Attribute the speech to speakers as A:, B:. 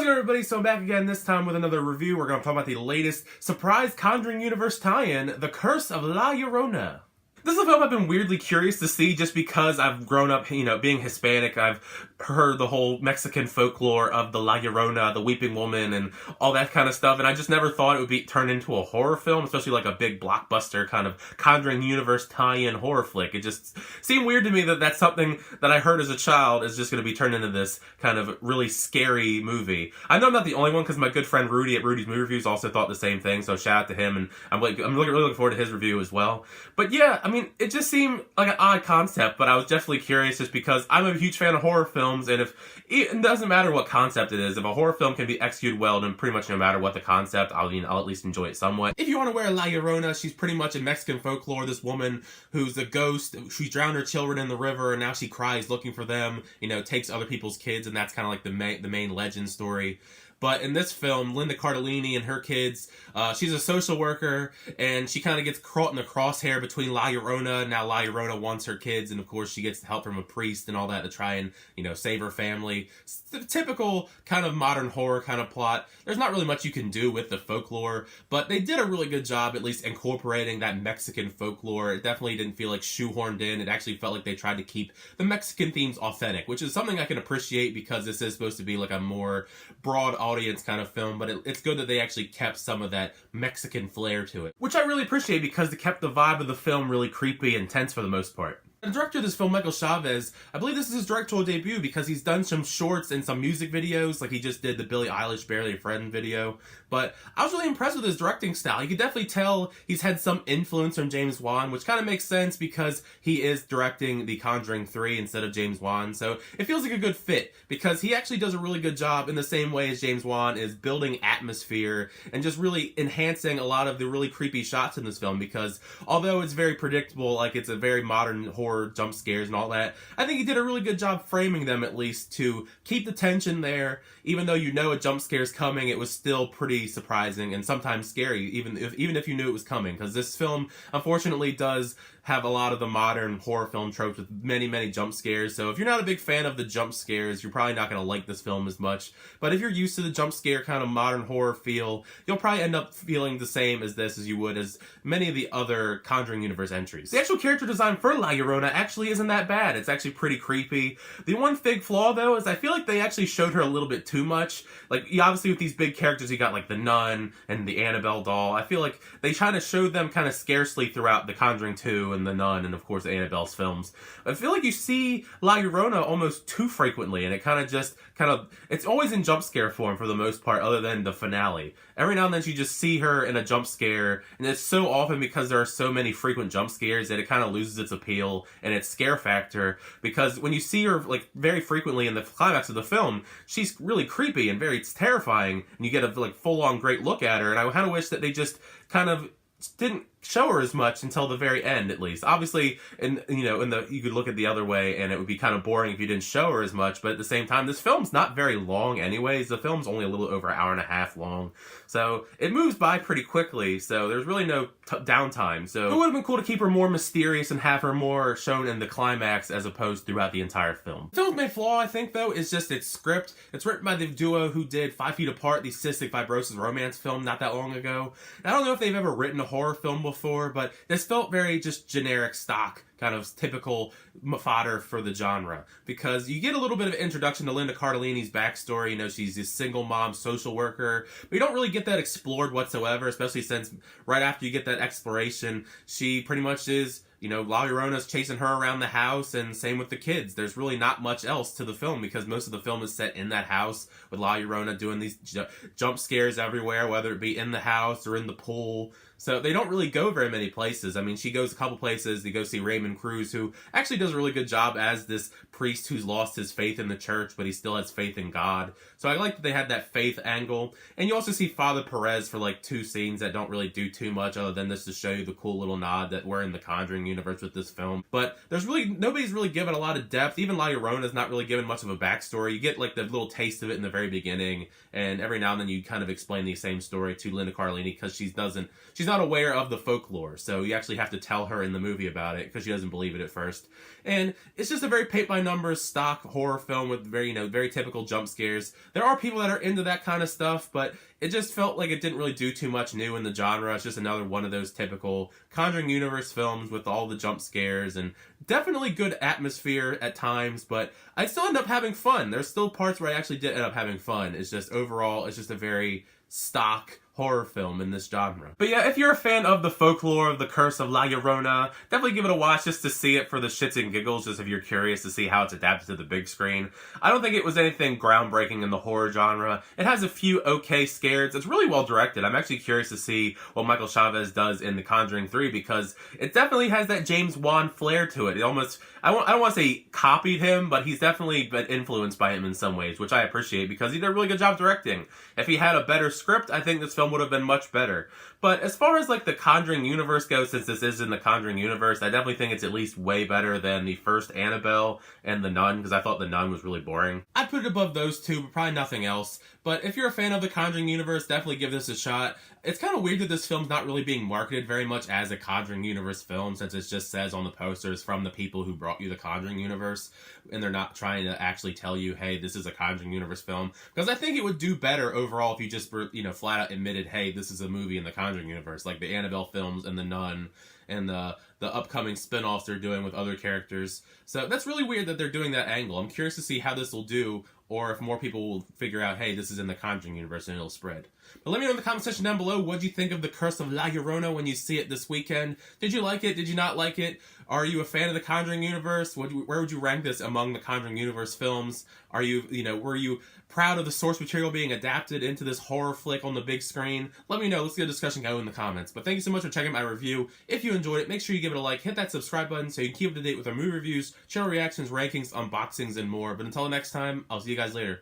A: How's it going, everybody? So I'm back again, this time with another review. We're going to talk about the latest surprise Conjuring universe tie-in, The Curse of La Llorona. This is a film I've been weirdly curious to see just because I've grown up, being Hispanic. I've heard the whole Mexican folklore of the La Llorona, the Weeping Woman, and all that kind of stuff, and I just never thought it would be turned into a horror film, especially like a big blockbuster kind of Conjuring universe tie-in horror flick. It just seemed weird to me that that's something that I heard as a child is just going to be turned into this kind of really scary movie. I know I'm not the only one because my good friend Rudy at Rudy's Movie Reviews also thought the same thing, so shout out to him, and I'm really looking forward to his review as well. But yeah, I mean, it just seemed like an odd concept, but I was definitely curious just because I'm a huge fan of horror films, and it doesn't matter what concept it is. If a horror film can be executed well, then pretty much no matter what the concept, I'll at least enjoy it somewhat. If you want to wear La Llorona, she's pretty much in Mexican folklore, this woman who's a ghost. She drowned her children in the river, and now she cries looking for them, takes other people's kids, and that's kind of like the main legend story. But in this film, Linda Cardellini and her kids, she's a social worker, and she kind of gets caught in the crosshair between La Llorona. Now La Llorona wants her kids, and of course she gets help from a priest and all that to try and, save her family. It's the typical kind of modern horror kind of plot. There's not really much you can do with the folklore, but they did a really good job at least incorporating that Mexican folklore. It definitely didn't feel like shoehorned in. It actually felt like they tried to keep the Mexican themes authentic, which is something I can appreciate because this is supposed to be like a more broad audience kind of film, but it's good that they actually kept some of that Mexican flair to it, which I really appreciate because it kept the vibe of the film really creepy and tense for the most part. The director of this film, Michael Chavez, I believe this is his directorial debut because he's done some shorts and some music videos, like he just did the Billie Eilish Barely a Friend video, but I was really impressed with his directing style. You could definitely tell he's had some influence from James Wan, which kind of makes sense because he is directing The Conjuring 3 instead of James Wan, so it feels like a good fit because he actually does a really good job in the same way as James Wan is building atmosphere and just really enhancing a lot of the really creepy shots in this film because although it's very predictable, like it's a very modern horror jump scares and all that, I think he did a really good job framing them at least to keep the tension there. Even though a jump scare's coming, it was still pretty surprising and sometimes scary, even if you knew it was coming, because this film unfortunately does have a lot of the modern horror film tropes with many, many jump scares. So if you're not a big fan of the jump scares, you're probably not going to like this film as much. But if you're used to the jump scare kind of modern horror feel, you'll probably end up feeling the same as this as you would as many of the other Conjuring universe entries. The actual character design for La Llorona actually isn't that bad. It's actually pretty creepy. The one big flaw, though, is I feel like they actually showed her a little bit too much. Like, obviously with these big characters, you got like the nun and the Annabelle doll. I feel like they kind of showed them kind of scarcely throughout The Conjuring 2 and the Nun and of course Annabelle's films. I feel like you see La Llorona almost too frequently, and it it's always in jump scare form for the most part, other than the finale. Every now and then you just see her in a jump scare, and it's so often because there are so many frequent jump scares that it kind of loses its appeal and its scare factor, because when you see her like very frequently in the climax of the film, she's really creepy and very terrifying, and you get a like full-on great look at her, and I kind of wish that they just kind of didn't show her as much until the very end, at least. Obviously, you could look at the other way and it would be kind of boring if you didn't show her as much, but at the same time, this film's not very long anyways. The film's only a little over an hour and a half long, so it moves by pretty quickly, so there's really no downtime. So it would have been cool to keep her more mysterious and have her more shown in the climax as opposed throughout the entire film. The film's main flaw, I think, though, is just its script. It's written by the duo who did 5 Feet Apart, the cystic fibrosis romance film not that long ago. And I don't know if they've ever written a horror film before, but this felt very just generic stock, kind of typical fodder for the genre, because you get a little bit of introduction to Linda Cardellini's backstory. She's this single mom social worker, but you don't really get that explored whatsoever, especially since right after you get that exploration, she pretty much is La Llorona's chasing her around the house, and same with the kids. There's really not much else to the film because most of the film is set in that house with La Llorona doing these jump scares everywhere, whether it be in the house or in the pool. So they don't really go very many places. I mean, she goes a couple places to go see Raymond Cruz, who actually does a really good job as this priest who's lost his faith in the church, but he still has faith in God. So I like that they had that faith angle. And you also see Father Perez for like 2 scenes that don't really do too much other than just to show you the cool little nod that we're in the Conjuring universe with this film. But nobody's really given a lot of depth. Even La Llorona's not really given much of a backstory. You get like the little taste of it in the very beginning, and every now and then you kind of explain the same story to Linda Cardellini because she's she's not aware of the folklore, so you actually have to tell her in the movie about it because she doesn't believe it at first. And it's just a very paint-by-numbers stock horror film with very, very typical jump scares. There are people that are into that kind of stuff, but it just felt like it didn't really do too much new in the genre. It's just another one of those typical Conjuring Universe films with all the jump scares and definitely good atmosphere at times, but I still end up having fun. There's still parts where I actually did end up having fun. It's just overall, it's just a very stock horror film in this genre. But yeah, if you're a fan of the folklore of the Curse of La Llorona, definitely give it a watch just to see it for the shits and giggles, just if you're curious to see how it's adapted to the big screen. I don't think it was anything groundbreaking in the horror genre. It has a few okay scares. It's really well directed. I'm actually curious to see what Michael Chavez does in The Conjuring 3 because it definitely has that James Wan flair to it. It almost, I don't want to say copied him, but he's definitely been influenced by him in some ways, which I appreciate because he did a really good job directing. If he had a better script, I think this film would have been much better. But as far as like the Conjuring universe goes, since this is in the Conjuring universe, I definitely think it's at least way better than the first Annabelle and The Nun, because I thought The Nun was really boring. I'd put it above those two, but probably nothing else. But if you're a fan of the Conjuring universe, definitely give this a shot. It's kind of weird that this film's not really being marketed very much as a Conjuring universe film, since it just says on the posters from the people who brought you the Conjuring universe, and they're not trying to actually tell you, hey, this is a Conjuring universe film. Because I think it would do better overall if you just, flat out admitted, hey, this is a movie in the Conjuring universe, like the Annabelle films and The Nun and the upcoming spin-offs they're doing with other characters. So that's really weird that they're doing that angle. I'm curious to see how this will do, or if more people will figure out, hey, this is in the Conjuring universe and it'll spread. But let me know in the comment section down below, what you think of The Curse of La Llorona when you see it this weekend. Did you like it? Did you not like it? Are you a fan of the Conjuring universe? Where would you rank this among the Conjuring universe films? Are you, were you proud of the source material being adapted into this horror flick on the big screen? Let me know. Let's get a discussion going in the comments. But thank you so much for checking out my review. If you enjoyed it, make sure you give it a like, hit that subscribe button so you can keep up to date with our movie reviews, channel reactions, rankings, unboxings, and more. But until next time, I'll see you guys later.